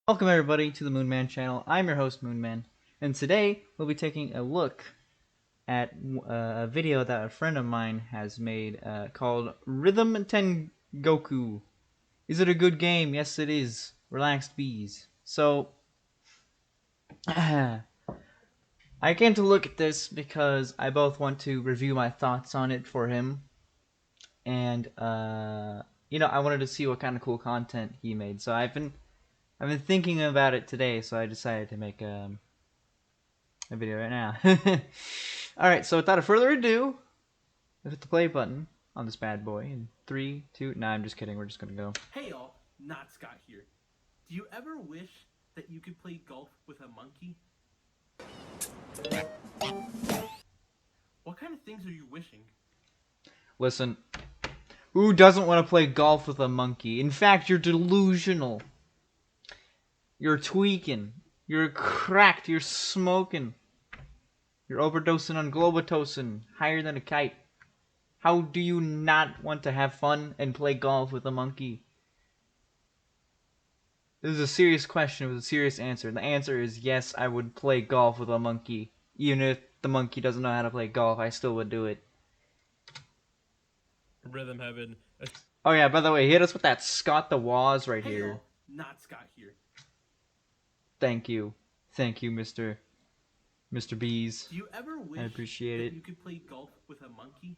Welcome everybody to the Moonman channel. I'm your host Moonman, and today we'll be taking a look at a video that a friend of mine has made called Rhythm Tengoku. Is it a good game? Yes it is. Relaxedbees. So, I came to look at this because I both want to review my thoughts on it for him, and I wanted to see what kind of cool content he made. So I've been thinking about it today, so I decided to make a video right now. Alright, so without further ado, hit the play button on this bad boy in 3, 2, nah, I'm just kidding, we're just gonna go. Hey y'all, not Scott here. Do you ever wish that you could play golf with a monkey? What kind of things are you wishing? Listen, who doesn't want to play golf with a monkey? In fact, you're delusional. You're tweaking. You're cracked. You're smoking. You're overdosing on Globotocin, higher than a kite. How do you not want to have fun and play golf with a monkey? This is a serious question with a serious answer. The answer is yes, I would play golf with a monkey. Even if the monkey doesn't know how to play golf, I still would do it. Rhythm Heaven. Oh yeah, by the way, hit us with that Scott the Waz right here. Y'all, not Scott here. Thank you. Thank you, Mr. Bees. Do you ever wish I appreciate that it. you could play golf with a monkey?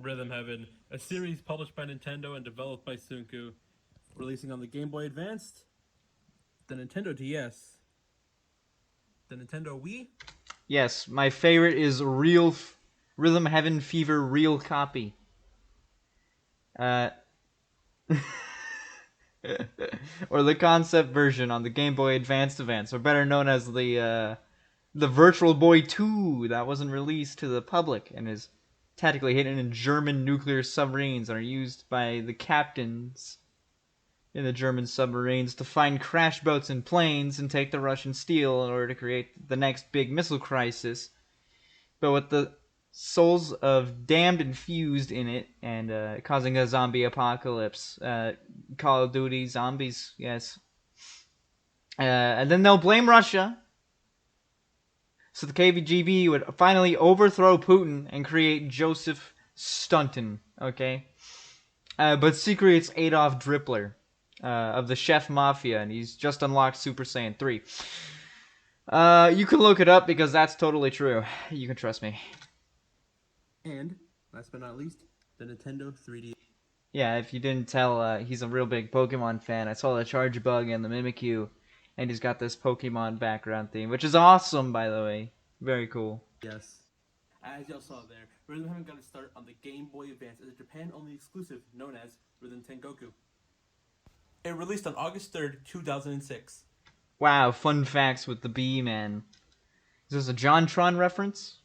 Rhythm Heaven, a series published by Nintendo and developed by Tangoku, releasing on the Game Boy Advanced, the Nintendo DS, the Nintendo Wii. Yes, my favorite is Rhythm Heaven Fever Real Copy. Or the concept version on the Game Boy Advanced or better known as the Virtual Boy 2 that wasn't released to the public and is tactically hidden in German nuclear submarines and are used by the captains in the German submarines to find crash boats and planes and take the Russian steel in order to create the next big missile crisis. But with the souls of damned infused in it and causing a zombie apocalypse. Call of Duty zombies, yes. And then they'll blame Russia. So the KGB would finally overthrow Putin and create Joseph Stalin, okay? But secretly it's Adolf Drippler of the Chef Mafia, and he's just unlocked Super Saiyan 3. You can look it up because that's totally true. You can trust me. And, last but not least, the Nintendo 3D. Yeah, if you didn't tell, he's a real big Pokemon fan. I saw the Charge Bug and the Mimikyu, and he's got this Pokemon background theme, which is awesome, by the way. Very cool. Yes. As y'all saw there, Rhythm Heaven got a start on the Game Boy Advance as a Japan-only exclusive known as Rhythm Tengoku. It released on August 3rd, 2006. Wow, fun facts with the bee, man. Is this a JonTron reference?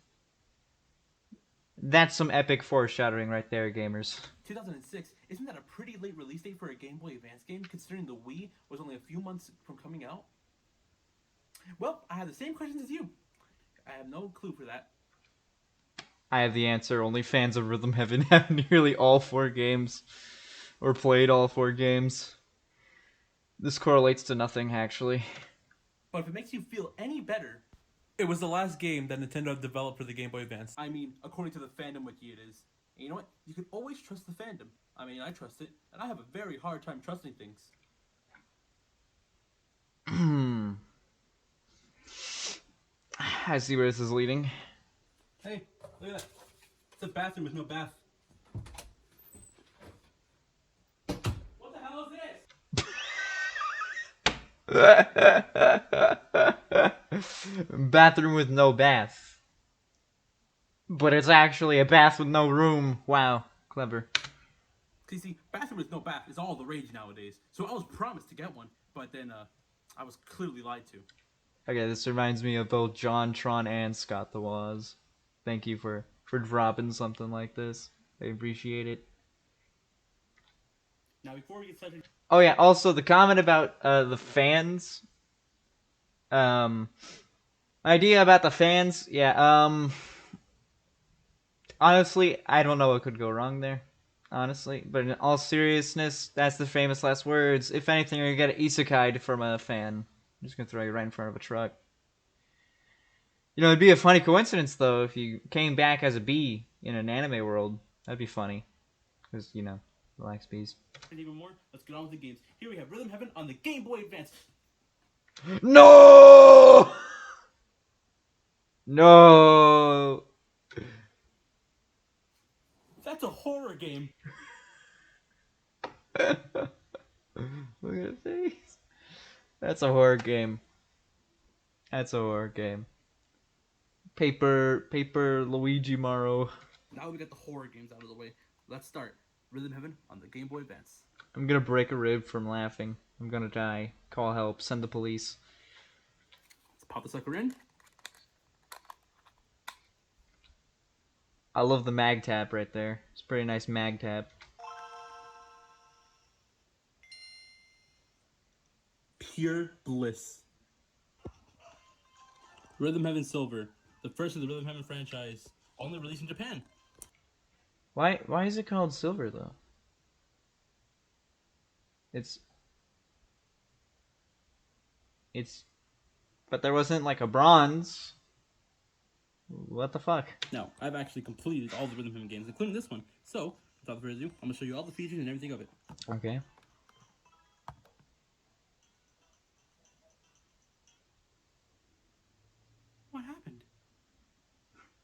That's some epic foreshadowing right there, gamers. 2006, isn't that a pretty late release date for a Game Boy Advance game, considering the Wii was only a few months from coming out? Well, I have the same questions as you. I have no clue for that. I have the answer. Only fans of Rhythm Heaven have nearly all 4 games. Or played all 4 games. This correlates to nothing, actually. But if it makes you feel any better, It was the last game that Nintendo developed for the Game Boy Advance. I mean, according to the fandom wiki it is. And you know what? You can always trust the fandom. I mean, I trust it, and I have a very hard time trusting things. I see where this is leading. Hey, look at that. It's a bathroom with no bath. What the hell is this? Bathroom with no bath. But it's actually a bath with no room. Wow, clever. See, bathroom with no bath is all the rage nowadays. So I was promised to get one, but then I was clearly lied to. Okay, this reminds me of both JonTron and Scott the Waz. Thank you for dropping something like this. I appreciate it. Now, before we get started, Oh yeah, also the comment about the fans. Idea about the fans. Yeah, honestly, I don't know what could go wrong there. honestly. But in all seriousness, that's the famous last words. If anything, you're gonna get an isekai from a fan. I'm just gonna throw you right in front of a truck. You know, it'd be a funny coincidence though if you came back as a bee in an anime world. That'd be funny, because you know, relax bees. And even more, let's get on with the games. Here we have Rhythm Heaven on the Game Boy Advance. No! No! That's a horror game. Look at his face. That's a horror game. That's a horror game. Paper Luigi Maro. Now we got the horror games out of the way. Let's start. Rhythm Heaven on the Game Boy Advance. I'm gonna break a rib from laughing. I'm gonna die. Call help. Send the police. Let's pop the sucker in. I love the mag tap right there. It's a pretty nice mag tap. Pure bliss. Rhythm Heaven Silver, the first of the Rhythm Heaven franchise, only released in Japan. Why is it called silver though? It's but there wasn't like a bronze. What the fuck? Now, I've actually completed all the Rhythm Heaven games, including this one. So, without further ado, I'm going to show you all the features and everything of it. Okay. What happened?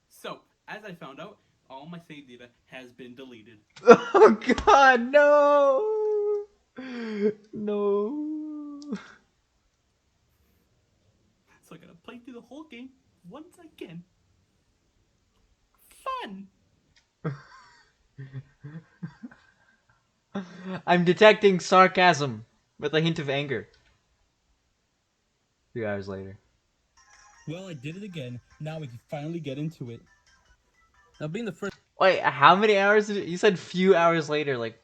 So, as I found out, all my save data has been deleted. Oh god, no! No. So I gotta play through the whole game once again. Fun! I'm detecting sarcasm with a hint of anger. 3 hours later. Well, I did it again. Now we can finally get into it. Now, being the first Wait, how many hours did you said few hours later, like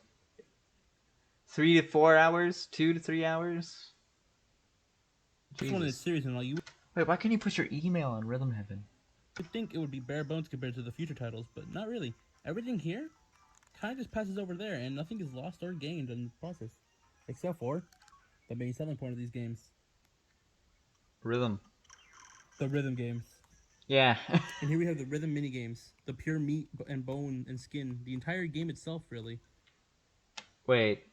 3 to 4 hours? 2 to 3 hours? one in the Jesus. series, and all you Wait, why can't you put your email on Rhythm Heaven? would think it would be bare bones compared to the future titles, but not really. Everything here kind of just passes over there, and nothing is lost or gained in the process. Except for the main selling point of these games. Rhythm. The rhythm games. Yeah. And here we have the rhythm mini games, the pure meat and bone and skin, the entire game itself, really. Wait.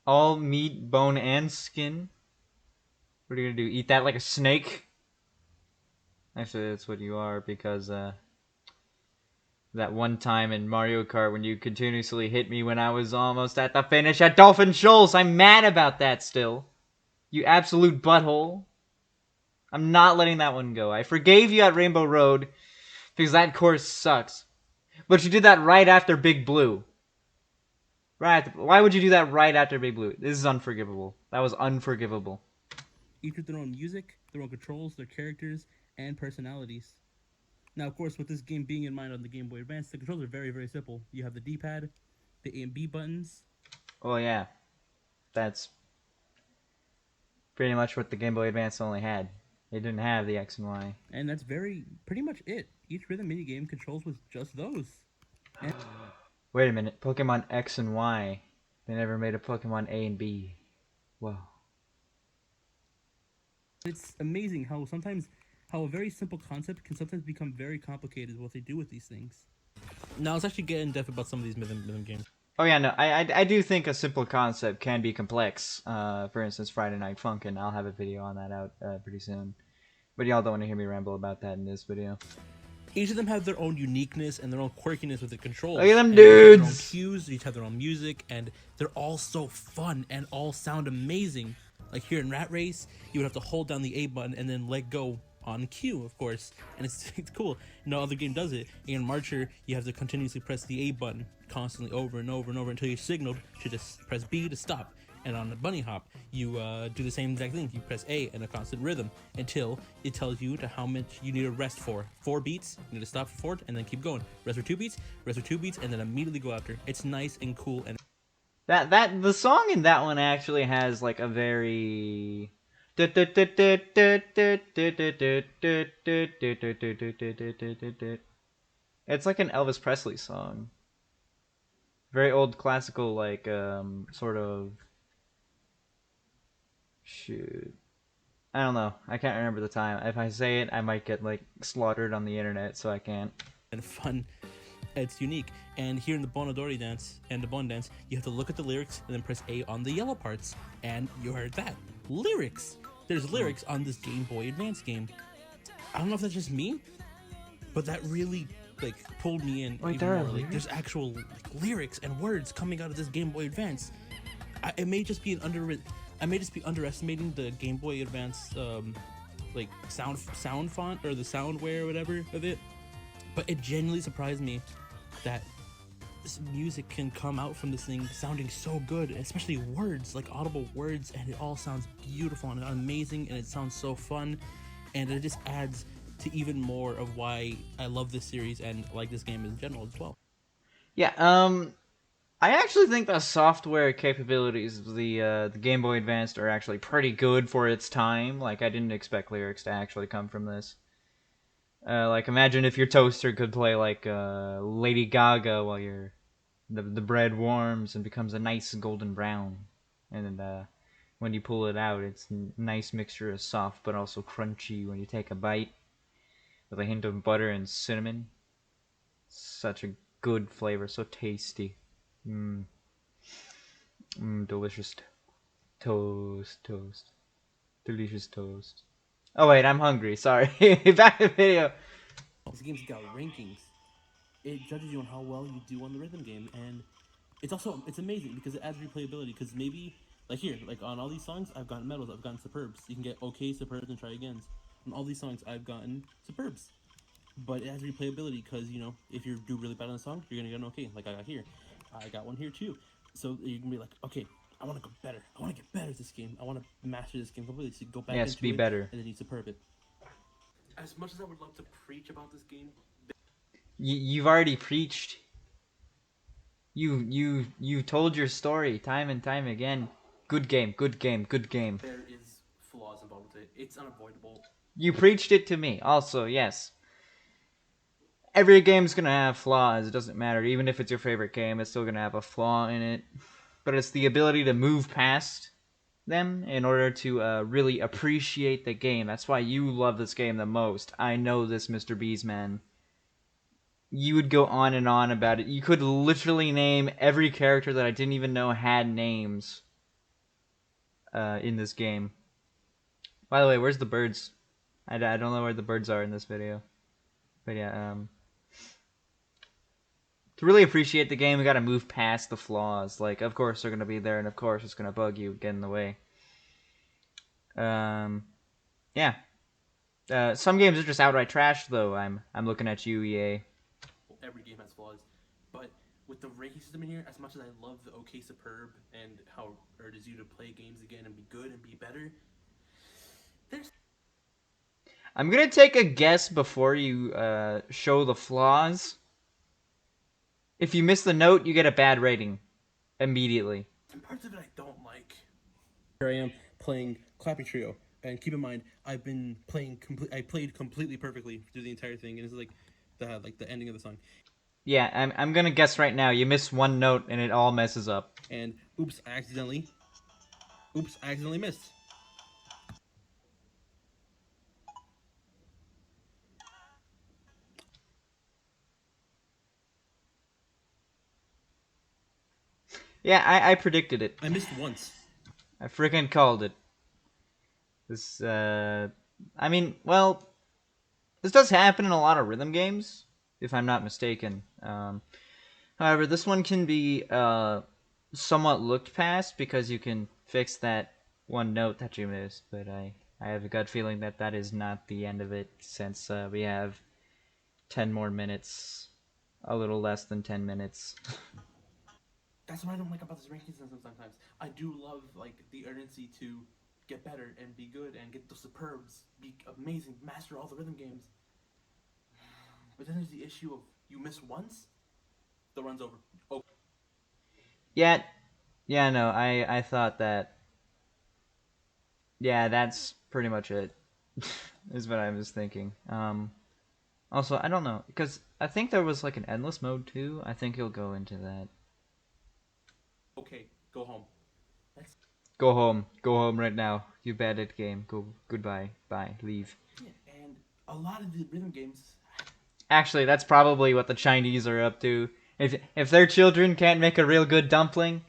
All meat, bone, and skin? What are you gonna do? Eat that like a snake? Actually, that's what you are, because that one time in Mario Kart when you continuously hit me when I was almost at the finish at Dolphin Shoals. I'm mad about that still. You absolute butthole. I'm not letting that one go. I forgave you at Rainbow Road because that course sucks. But you did that right after Big Blue. Why would you do that right after Big Blue? This is unforgivable. That was unforgivable. Each with their own music, their own controls, their characters, and personalities. Now, of course, with this game being in mind on the Game Boy Advance, the controls are very, very simple. You have the D-pad, the A and B buttons. Oh yeah. That's pretty much what the Game Boy Advance only had. It didn't have the X and Y. And that's pretty much it. Each rhythm minigame controls with just those. Wait a minute. Pokemon X and Y. They never made a Pokemon A and B. Whoa. It's amazing how a very simple concept can sometimes become very complicated what they do with these things. Now let's actually get in depth about some of these rhythm games. Oh yeah, no, I do think a simple concept can be complex. For instance, Friday Night Funkin'. I'll have a video on that out pretty soon. But y'all don't want to hear me ramble about that in this video. Each of them have their own uniqueness and their own quirkiness with the controls. Look at them and each have their own dudes! cues, each have their own music, and they're all so fun and all sound amazing. Like here in Rat Race, you would have to hold down the A button and then let go on cue, of course. And it's cool. No other game does it. In Marcher, you have to continuously press the A button constantly over and over and over until you're signaled to just press B to stop. And on the bunny hop, you do the same exact thing. You press A in a constant rhythm until it tells you to how much you need to rest for. 4 beats, you need to stop for 4 and then keep going. Rest for 2 beats, rest for 2 beats, and then immediately go after. It's nice and cool. And The song in that one actually has like a very it's like an Elvis Presley song. very old classical, like sort of shoot. I don't know. I can't remember the time. If I say it, I might get like slaughtered on the internet, so I can't. And fun. It's unique. And here in the Bonodori dance and the Bon dance, you have to look at the lyrics and then press A on the yellow parts, and you heard that. Lyrics! There's lyrics on this Game Boy Advance game. I don't know if that's just me, but that really like pulled me in Wait, even there are more. Like, lyrics? there's actual like, lyrics and words coming out of this Game Boy Advance. It may just be I may just be underestimating the Game Boy Advance like sound font or the soundware or whatever of it, but it genuinely surprised me that this music can come out from this thing sounding so good, especially words, like audible words, and it all sounds beautiful and amazing, and it sounds so fun, and it just adds to even more of why I love this series and like this game in general as well. Yeah. I actually think the software capabilities of the Game Boy Advance are actually pretty good for its time. Like, I didn't expect lyrics to actually come from this. Like, imagine if your toaster could play like Lady Gaga while the bread warms and becomes a nice golden brown, and when you pull it out, it's a nice mixture of soft but also crunchy when you take a bite, with a hint of butter and cinnamon. Such a good flavor, so tasty. Mmm, delicious toast, delicious toast. Oh wait, I'm hungry. Sorry. Back to the video. This game's got rankings. It judges you on how well you do on the rhythm game, and it's amazing because it adds replayability. Because maybe like here, like on all these songs, I've gotten medals, I've gotten superbs. You can get okay, superbs, and try agains. On all these songs, I've gotten superbs. But it has replayability because if you do really bad on the song, you're gonna get an okay. Like I got here, I got one here too. So you can be like, okay, I want to go better. I want to get better at this game. I want to master this game completely. So you go back Yes, into be it, better. and then you superb it. As much as I would love to preach about this game, You've already preached. You told your story time and time again. Good game, good game, good game. there is flaws involved with it. It's unavoidable. You preached it to me. Also, yes. Every game's gonna have flaws. It doesn't matter. Even if it's your favorite game, it's still gonna have a flaw in it. But it's the ability to move past them in order to really appreciate the game. That's why you love this game the most. I know this, Mr. Beesman. You would go on and on about it. You could literally name every character that I didn't even know had names in this game. By the way, where's the birds? I don't know where the birds are in this video. But yeah, to really appreciate the game, we gotta move past the flaws. Like, of course they're gonna be there, and of course it's gonna bug you, get in the way. Yeah. Some games are just outright trash, though. I'm looking at you, EA. Every game has flaws, but with the ranking system in here, as much as I love the OK Superb and how it urges you to play games again and be good and be better, there's I'm gonna take a guess before you show the flaws. If you miss the note, you get a bad rating immediately. some parts of it I don't like. Here I am playing Clappy Trio, and keep in mind I've been playing I played completely perfectly through the entire thing, and this is like the ending of the song. Yeah, I'm gonna guess right now. You miss one note and it all messes up. And oops, I accidentally missed. Yeah, I predicted it. I missed once. I freaking called it. This, I mean, well, this does happen in a lot of rhythm games, if I'm not mistaken. However, this one can be somewhat looked past because you can fix that one note that you missed. But I have a gut feeling that that is not the end of it, since we have 10 more minutes, a little less than 10 minutes. That's what I don't like about this ranking system sometimes. I do love like the urgency to get better and be good and get the superbs, be amazing, master all the rhythm games. But then there's the issue of you miss once, the run's over. Oh, Yeah, yeah, no, I thought that. Yeah, that's pretty much it. Is what I was thinking. Also, I don't know, because I think there was like an endless mode too. I think you'll go into that. Okay, go home. That's Go home. Go home right now. You bad at game. Go. Goodbye. Bye. Leave. yeah. And a lot of the rhythm games Actually, that's probably what the Chinese are up to. If their children can't make a real good dumpling,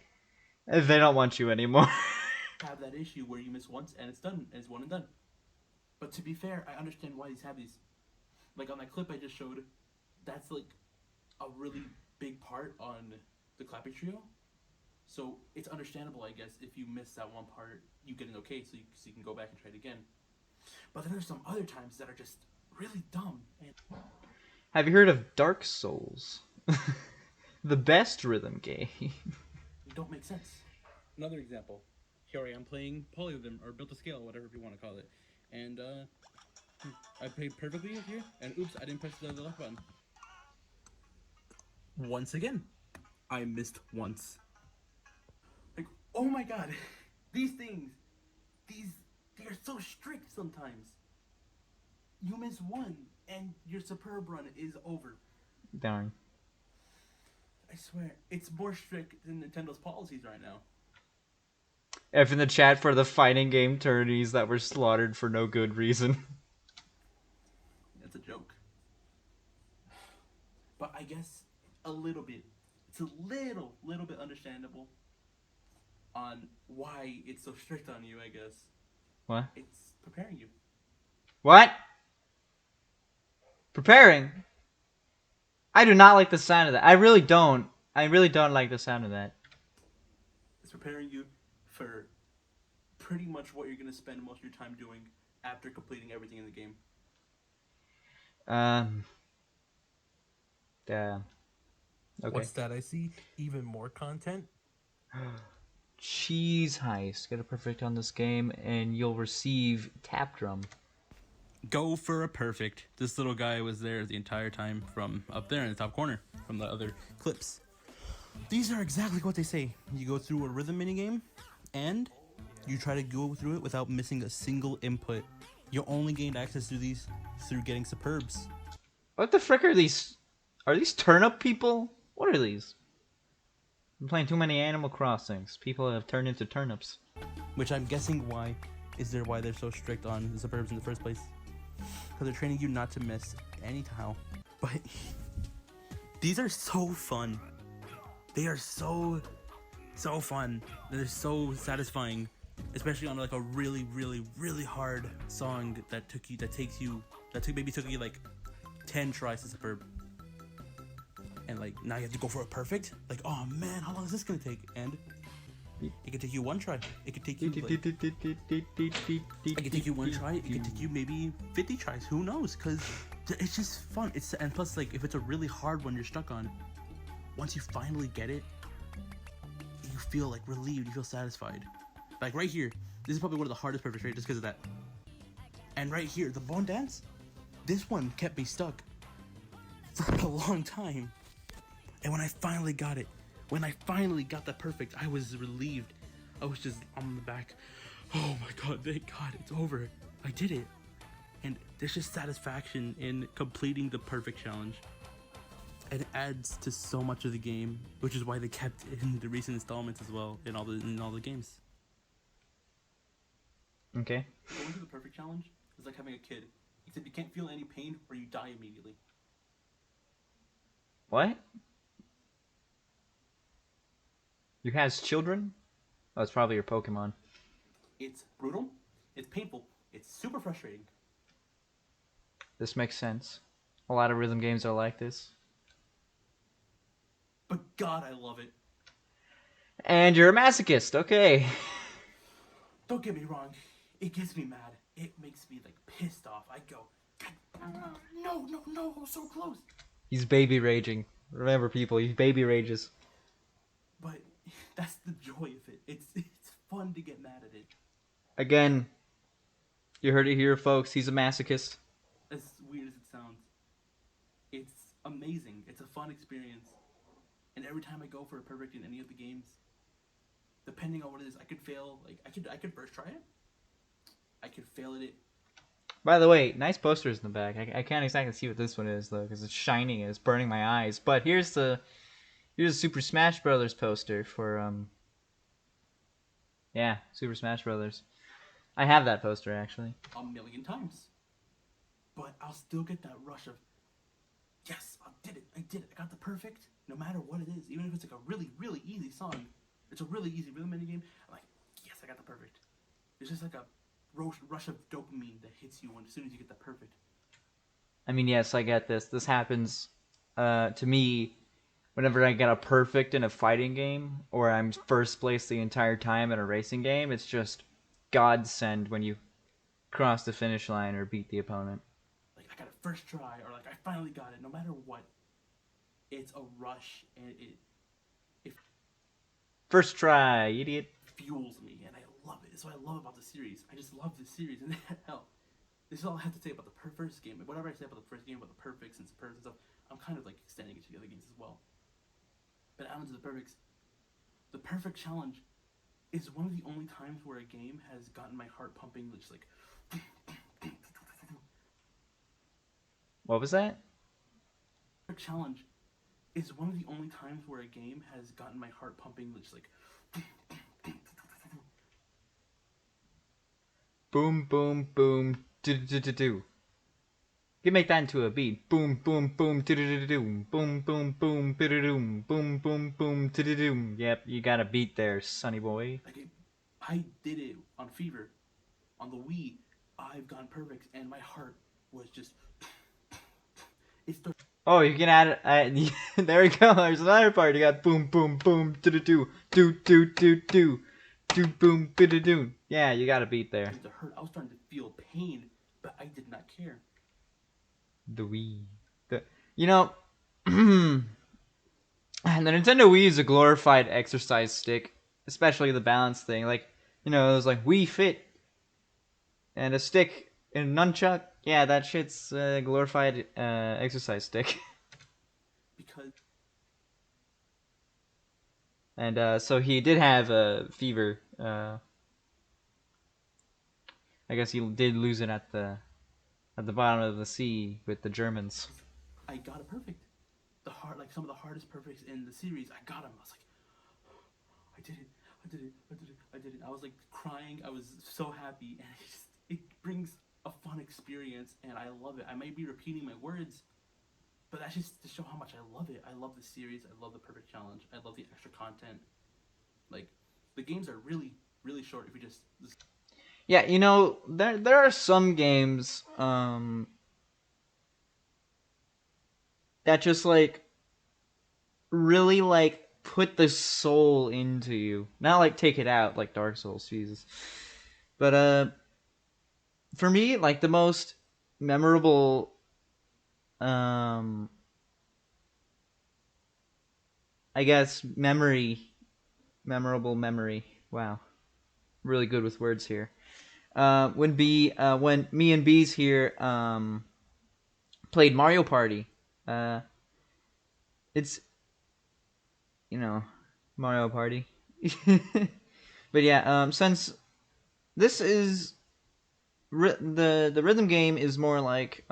they don't want you anymore. have that issue where you miss once and it's done, and it's one and done. But to be fair, I understand why these have these. Like on that clip I just showed, that's like a really big part on the clapping trio. So it's understandable, I guess, if you miss that one part, you get an okay, so you can go back and try it again. But then there's some other times that are just really dumb and Have you heard of Dark Souls? The best rhythm game. don't make sense. Another example. Here I am playing Polyrhythm or Built to Scale, whatever you want to call it, and I played perfectly here, and oops, I didn't press the left button. Once again, I missed once. Like, oh my god, these things, they are so strict sometimes. You miss one, and your superb run is over. Darn. I swear, it's more strict than Nintendo's policies right now. F in the chat for the fighting game tourneys that were slaughtered for no good reason. It's a joke. But I guess a little bit. It's a little bit understandable on why it's so strict on you, I guess. What? It's preparing you. What? Preparing? I do not like the sound of that. I really don't. I really don't like the sound of that. It's preparing you for pretty much what you're going to spend most of your time doing after completing everything in the game. Damn. Okay. What's that? I see even more content. Cheese heist. Get a perfect on this game, and you'll receive tap drum. Go for a perfect. This little guy was there the entire time from up there in the top corner from the other clips. These are exactly what they say. You go through a rhythm minigame and you try to go through it without missing a single input. You only gained access to these through getting superbs. What the frick are these? Are these turnip people? What are these? I'm playing too many Animal Crossings. People have turned into turnips. Which I'm guessing why they're so strict on the superbs in the first place. Because they're training you not to miss anyhow. But these are so fun. They are so fun. They're so satisfying, especially on like a really hard song that took you like 10 tries to superb. And like now you have to go for a perfect. Like, oh man, how long is this gonna take? And it could take you one try. It could take you like, it could take you one try. It could take you maybe 50 tries. Who knows? Because it's just fun. And plus, like, if it's a really hard one you're stuck on, once you finally get it, you feel like relieved. You feel satisfied. Like right here, this is probably one of the hardest perfects, right? Just because of that. And right here, the bone dance. This one kept me stuck for a long time. And when I finally got it, when I finally got that perfect, I was relieved. I was just on the back. Oh my god, thank god, it's over. I did it. And there's just satisfaction in completing the perfect challenge. It adds to so much of the game, which is why they kept it in the recent installments as well, in all the games. Okay. Going through the perfect challenge is like having a kid, except you can't feel any pain or you die immediately. What? You has children? Oh, it's probably your Pokemon. It's brutal, it's painful, it's super frustrating. This makes sense. A lot of rhythm games are like this. But god, I love it. And you're a masochist, okay. Don't get me wrong, it gets me mad. It makes me like pissed off. I go, no, so close. He's baby raging. Remember, people, he baby rages. But that's the joy of it. It's fun to get mad at it. Again, you heard it here, folks. He's a masochist. As weird as it sounds, it's amazing. It's a fun experience. And every time I go for a perfect in any of the games, depending on what it is, I could fail. Like I could first try it. I could fail at it. By the way, nice posters in the back. I can't exactly see what this one is though, because it's shining and it's burning my eyes. But here's the Super Smash Brothers poster for Yeah, Super Smash Brothers. I have that poster actually. a million times. But I'll still get that rush of, yes, I did it. I did it. I got the perfect, no matter what it is. Even if it's like a really, really easy song, it's a really easy rhythm mini game. I'm like, yes, I got the perfect. It's just like a rush of dopamine that hits you as soon as you get the perfect. I mean, yes, I get this. This happens to me whenever I get a perfect in a fighting game, or I'm first place the entire time in a racing game. It's just godsend when you cross the finish line or beat the opponent. Like I got it first try, or like I finally got it. No matter what, it's a rush, and it First try, idiot. fuels me, and I love it. It's what I love about the series. I just love this series, and hell, this is all I have to say about the first game. Whatever I say about the first game, about the perfects and superbs and stuff, I'm kind of like extending it to the other games as well. But out into the perfects, the perfect challenge is one of the only times where a game has gotten my heart pumping, just like. What was that? Perfect challenge is one of the only times where a game has gotten my heart pumping, just like. Boom, boom, boom, do do do do. You make that into a beat. Boom, boom, boom, do do do do. Boom, boom, boom, do do do. Boom, boom, boom, do do do. Yep, you got a beat there, sonny boy. Like I did it on Fever, on the Wii. I've gone perfect, and my heart was just. It's the Oh, you can add it. There we go. There's another part. You got boom, boom, boom, do do do, do do do do, do boom, do do do. Yeah, you got a beat there. the hurt. I was starting to feel pain, but I did not care. The Wii. You know, the Nintendo Wii is a glorified exercise stick, especially the balance thing. Like, it was like Wii Fit and a stick and a nunchuck. Yeah, that shit's a glorified exercise stick. Because And so he did have a fever. I guess he did lose it at the bottom of the sea with the Germans. I got a perfect. Like some of the hardest perfects in the series, I got them. I was like, I did it, I did it, I did it, I did it. I was like crying. I was so happy, and it brings a fun experience, and I love it. I may be repeating my words, but that's just to show how much I love it. I love the series. I love the perfect challenge. I love the extra content. Like the games are really, really short. If you just Yeah, there are some games that just like really like put the soul into you. Not like take it out like Dark Souls, Jesus. But for me, like the most memorable I guess memorable memory. Wow. Really good with words here. When me and Bees here played Mario Party. It's Mario Party. But yeah, since this is the rhythm game is more like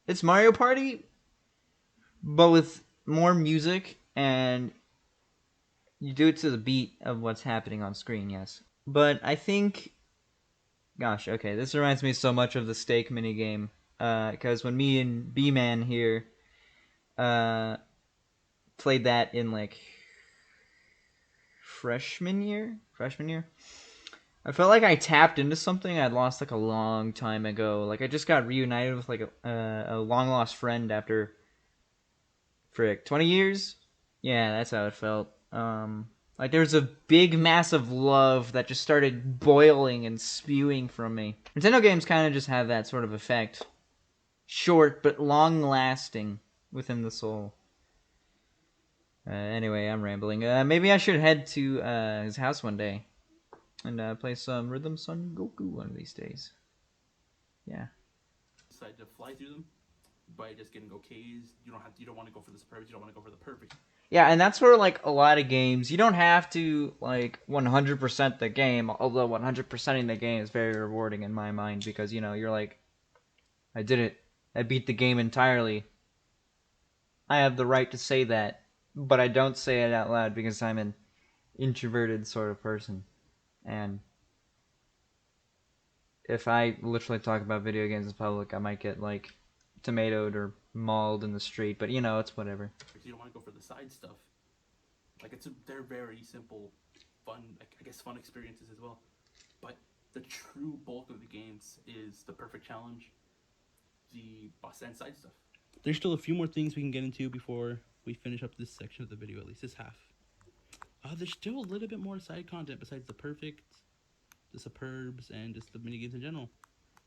it's Mario Party, but with more music, and you do it to the beat of what's happening on screen. Yes, but I think, gosh, okay, this reminds me so much of the steak minigame. Because when me and B Man here uh, played that in like freshman year, I felt like I tapped into something I'd lost like a long time ago. Like I just got reunited with like a long lost friend after frick 20 years. Yeah, that's how it felt. Like there was a big mass of love that just started boiling and spewing from me. Nintendo games kind of just have that sort of effect, short but long lasting within the soul. Anyway, I'm rambling. Maybe I should head to his house one day and play some Rhythm Tengoku one of these days. Yeah. decide to fly through them by just getting okays. You don't want to go for the superbs. You don't want to go for the perfect. Yeah, and that's where like a lot of games, you don't have to like 100% the game, although 100%ing the game is very rewarding in my mind because you're like, I did it. I beat the game entirely. I have the right to say that, but I don't say it out loud because I'm an introverted sort of person, and if I literally talk about video games in public, I might get like tomatoed or mauled in the street. But you know, it's whatever. You don't want to go for the side stuff. Like they're very simple, fun. I guess fun experiences as well. But the true bulk of the games is the perfect challenge, the boss and side stuff. There's still a few more things we can get into before we finish up this section of the video, at least this half. There's still a little bit more side content besides the perfect, the superbs, and just the minigames in general.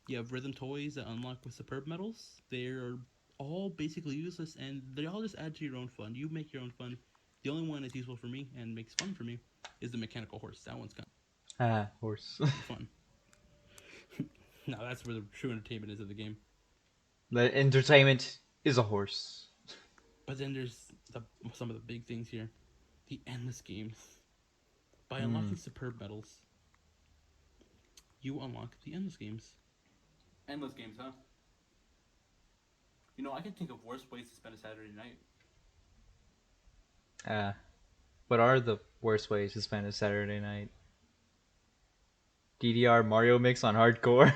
You have rhythm toys that unlock with superb medals. They're all basically useless, and they all just add to your own fun. You make your own fun. The only one that's useful for me and makes fun for me is the mechanical horse. That one's kind Horse. of fun. Now that's where the true entertainment is of the game. The entertainment is a horse. But then there's some of the big things here. The endless games. By unlocking superb medals, you unlock the endless games. Endless games, huh? You know, I can think of worse ways to spend a Saturday night. What are the worst ways to spend a Saturday night? DDR Mario mix on hardcore?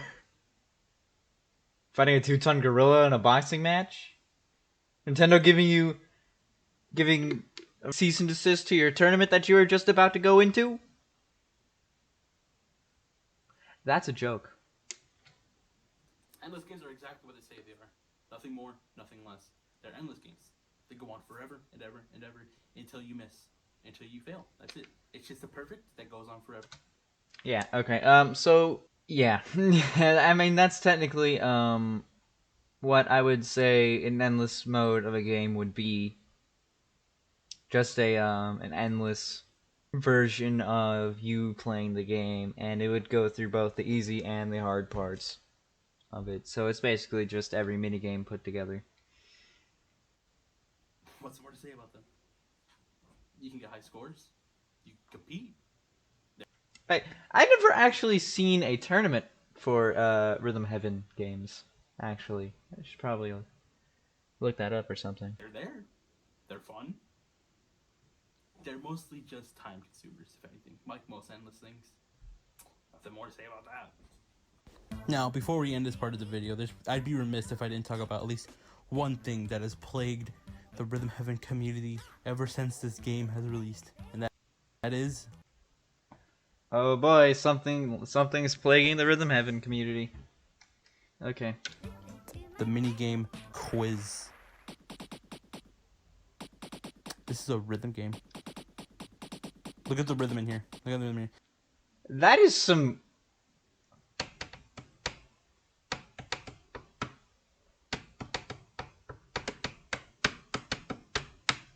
Fighting a 2-ton gorilla in a boxing match? Nintendo giving a cease and desist to your tournament that you were just about to go into? That's a joke. Endless games are exactly what they say they are. Nothing more, nothing less. They're endless games. They go on forever and ever and ever until you miss, until you fail. That's it. It's just the perfect that goes on forever. Yeah, okay. So yeah. I mean that's technically what I would say an endless mode of a game would be. Just an endless version of you playing the game, and it would go through both the easy and the hard parts of it. So it's basically just every minigame put together. What's more to say about them? You can get high scores. You compete. I never actually seen a tournament for Rhythm Heaven games. Actually, I should probably look that up or something. They're there. They're fun. They're mostly just time consumers, if anything. Like most endless things. Nothing more to say about that. Now, before we end this part of the video, I'd be remiss if I didn't talk about at least one thing that has plagued the Rhythm Heaven community ever since this game has released, and that is Oh boy, something's plaguing the Rhythm Heaven community. Okay. the minigame quiz. This is a rhythm game. Look at the rhythm in here. Look at the rhythm in here. That is some...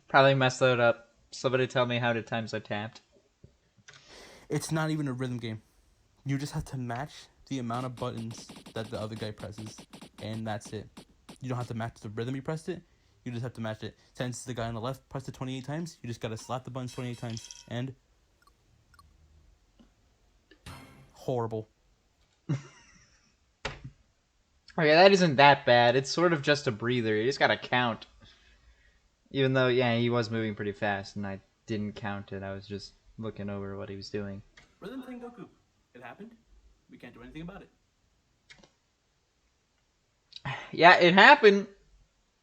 Probably messed that up. Somebody tell me how many times I tapped. It's not even a rhythm game. You just have to match the amount of buttons that the other guy presses, and that's it. You don't have to match the rhythm you pressed it. You just have to match it. Since the guy on the left pressed it 28 times, you just gotta slap the buttons 28 times. And horrible. Okay, that isn't that bad. It's sort of just a breather. You just gotta count. Even though, yeah, he was moving pretty fast, and I didn't count it. I was just looking over what he was doing. Rhythm Tengoku. It happened. We can't do anything about it. Yeah, it happened.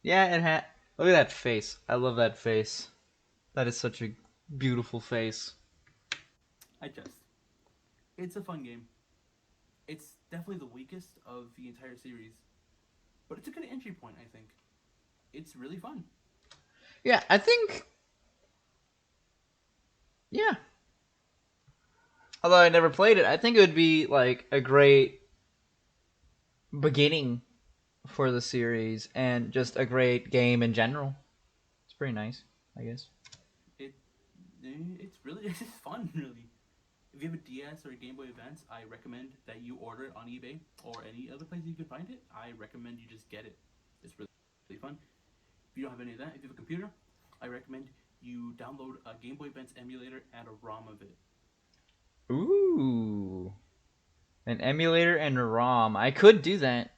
Yeah, it had. Look at that face. I love that face. That is such a beautiful face. It's a fun game. It's definitely the weakest of the entire series. But it's a good entry point, I think. It's really fun. Yeah, I think... Yeah. Although I never played it, I think it would be, like, a great beginning for the series, and just a great game in general. It's pretty nice, I guess. It's just fun, really. If you have a DS or a Game Boy Advance, I recommend that you order it on eBay or any other place you can find it. I recommend you just get it. It's really fun. If you don't have any of that, if you have a computer, I recommend you download a Game Boy Advance emulator and a ROM of it. Ooh. An emulator and a ROM. I could do that,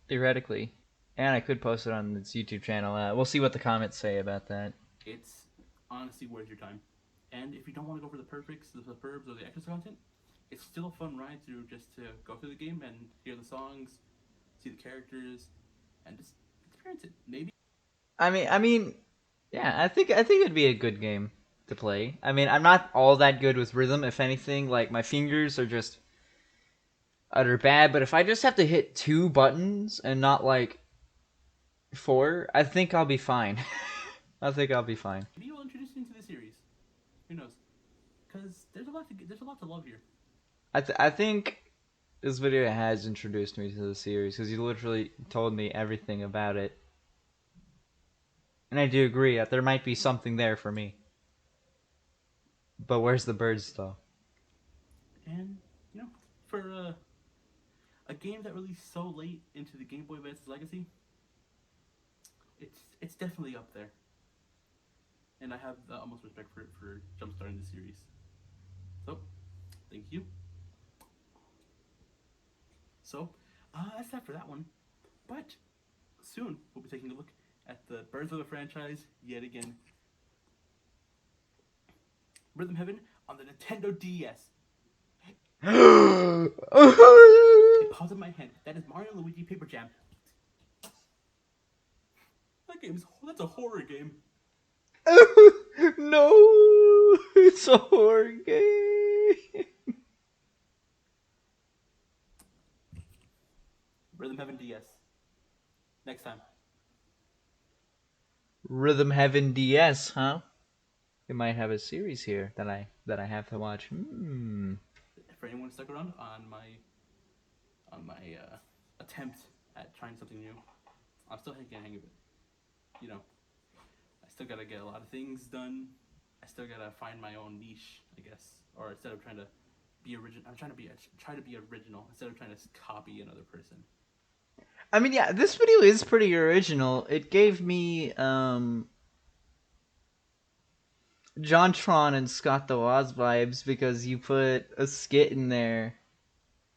theoretically. And I could post it on this YouTube channel. We'll see what the comments say about that. It's honestly worth your time. And if you don't want to go for the perfects, the superbs, or the extra content, it's still a fun ride through just to go through the game and hear the songs, see the characters, and just experience it. Maybe. I mean, yeah, I think it'd be a good game to play. I mean, I'm not all that good with rhythm. If anything, like my fingers are just utter bad. But if I just have to hit 2 buttons and not like 4, I think I'll be fine. I think I'll be fine. Maybe you'll introduce you into the series. Who knows? Because there's a lot to love here. I think this video has introduced me to the series because you literally told me everything about it, and I do agree that there might be something there for me. But where's the birds though? And for a game that released so late into the Game Boy Advance's legacy, it's definitely up there. And I have the utmost respect for jumpstarting the series. So, thank you. So, that's that for that one. But soon we'll be taking a look at the birds of the franchise yet again. Rhythm Heaven on the Nintendo DS. It paused in my hand. That is Mario and Luigi Paper Jam. That's a horror game. No, it's a horror game. Rhythm Heaven DS. Next time. Rhythm Heaven DS, huh? We might have a series here that I have to watch. For anyone stuck around on my attempt at trying something new, I'm still getting the hang of it. I still gotta get a lot of things done. I still gotta find my own niche, I guess. Or instead of trying to be original, I'm try to be original instead of trying to copy another person. I mean, yeah, this video is pretty original. It gave me JonTron and Scott the Woz vibes because you put a skit in there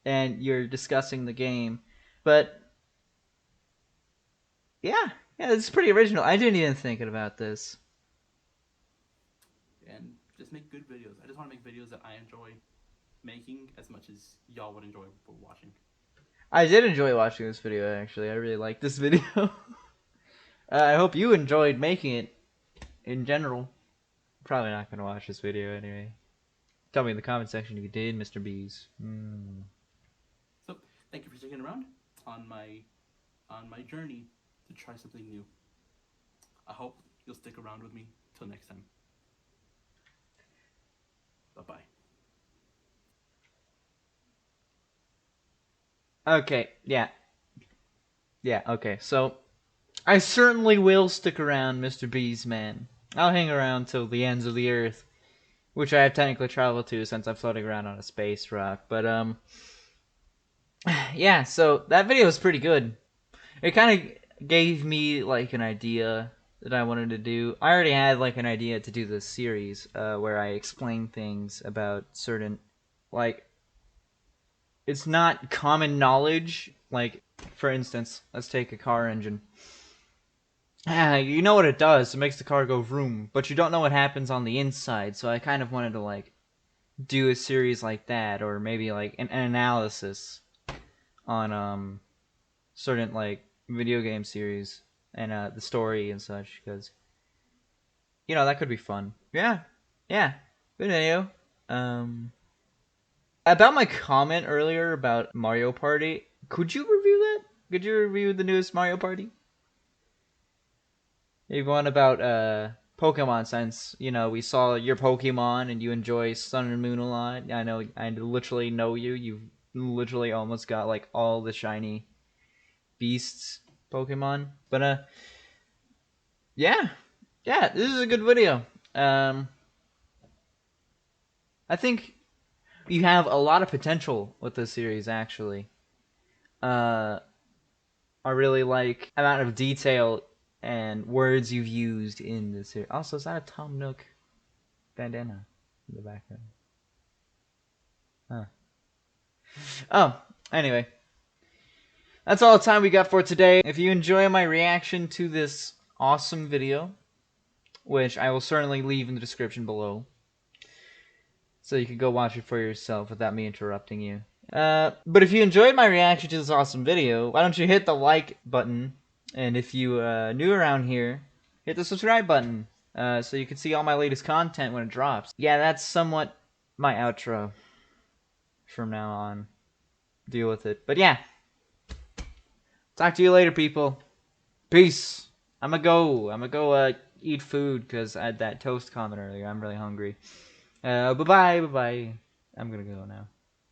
and you're discussing the game. But yeah, it's pretty original. I didn't even think about this. And just make good videos. I just want to make videos that I enjoy making as much as y'all would enjoy watching. I did enjoy watching this video, actually. I really liked this video. I hope you enjoyed making it in general. Probably not going to watch this video anyway. Tell me in the comment section if you did, Mr. Bees. So, thank you for sticking around on my journey to try something new. I hope you'll stick around with me till next time. Bye-bye. Okay, yeah. Yeah, okay. So, I certainly will stick around, Mr. Bees, man. I'll hang around till the ends of the earth, which I have technically traveled to since I'm floating around on a space rock. But, yeah, so that video was pretty good. It kind of gave me, like, an idea that I wanted to do. I already had, like, an idea to do this series, where I explain things about certain, like, it's not common knowledge. Like, for instance, let's take a car engine. You know what it does. It makes the car go vroom, but you don't know what happens on the inside. So I kind of wanted to, like, do a series like that, or maybe, like, an analysis on, certain, like, video game series and, the story and such, because, that could be fun. Yeah. Good video. About my comment earlier about Mario Party, could you review that? Could you review the newest Mario Party? Maybe one about Pokemon, since we saw your Pokemon and you enjoy Sun and Moon a lot. I know, I literally know you. You've literally almost got like all the shiny beasts Pokemon. But yeah, this is a good video. I think you have a lot of potential with this series, actually. I really like the amount of detail and words you've used in this series. Also, is that a Tom Nook bandana in the background? Huh. Oh, anyway. That's all the time we got for today. If you enjoy my reaction to this awesome video, which I will certainly leave in the description below, so you can go watch it for yourself without me interrupting you. But if you enjoyed my reaction to this awesome video, why don't you hit the like button, and if you new around here, hit the subscribe button, so you can see all my latest content when it drops. Yeah, that's somewhat my outro from now on. Deal with it. But yeah, talk to you later, people. Peace. I'm gonna go eat food because I had that toast comment earlier. I'm really hungry. Bye bye. I'm gonna go now.